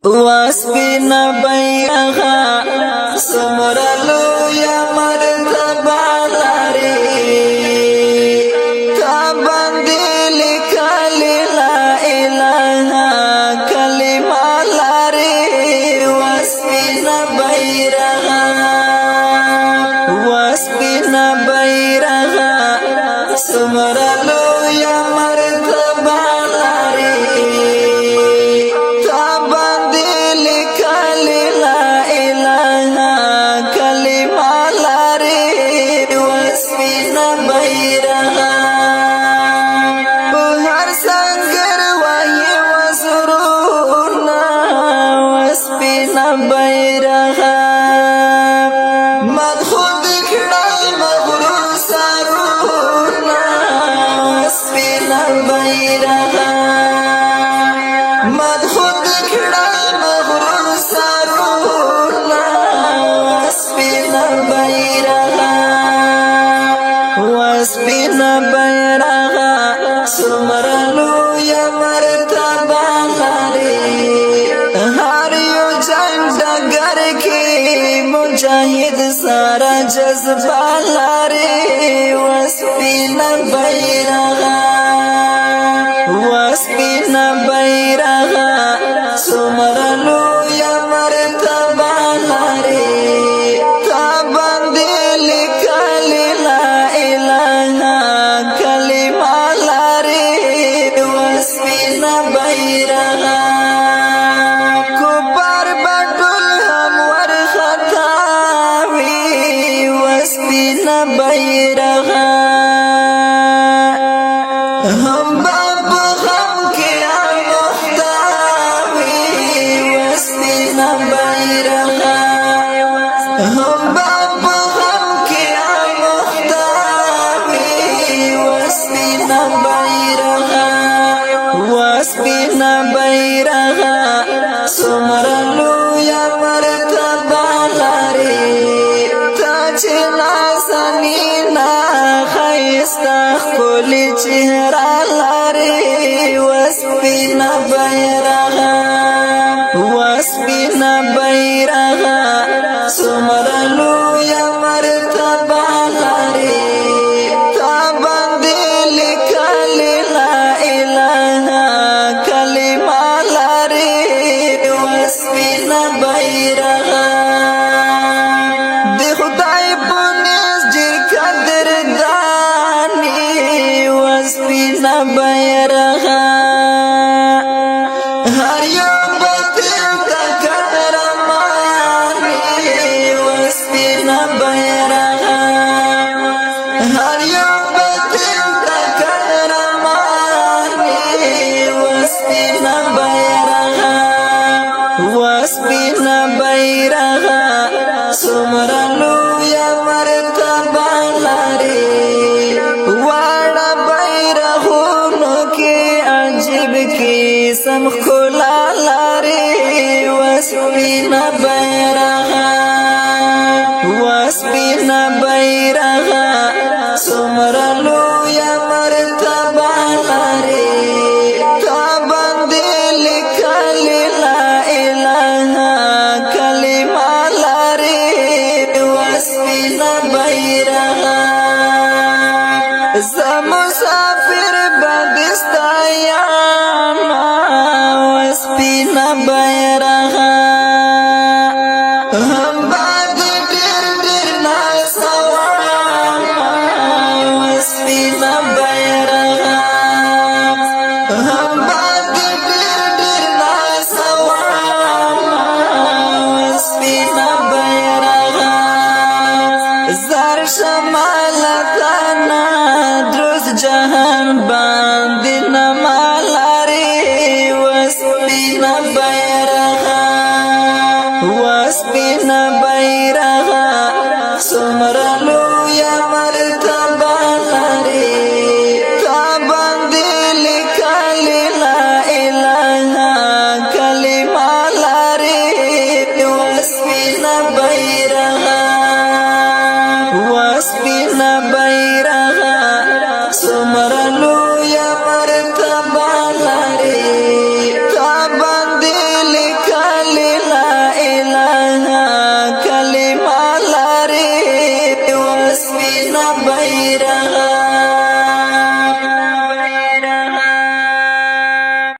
واسپینا بیرغا سمرا لویا مرتبه لري تا باندې لیکلي لا اله کلمه لري واسپینا بیرغا سمرا لویا مرتبه واسپینا بیرغا سمرا لویا مرتبه لري هر یو جنگ ډګر کې مجاهد سارا جذبه لري واسپینا بیرغا سمرا لویا مرتبه لري تا باندې لیکلي لا اله کلمه لري واسپینا بیرغا کفار بټول هم ورخطا وي واسپینا بیرغا هم واسپینا بیرغا سمرا لویا مرتبه لري تا چې نازنی نا ښایسته ښکلې چهره لري واسپینا بیرغا سمرا لویا مرتبه لري تا باندې لیکلي لا اله کلمه لري واسپینا بیرغا د خدای په نزد قدرداني واسپینا بیرغا هر یو باطل واسپینا بیرغا سمرا لویا مرتبه لري واړه بیرغونو کې عجیب قسم ښکلا لري واسپینا بیرغا سمرا لویا مرتبه لري تا باندې لیکلي لا اله کلمه لري واسپینا بیرغا زه مسافر بدستا یم واسپینا بیرغا زار شمالتانا دروز جهان باندې نمالاري واسپینا بیرغا سمرا لویا مرتبه لري تا باندې لیکلي لا اله کلمه لري واسپینا بیرغا سمرا لویا مرتبه لري تا باندې لیکلي سپین بیرغ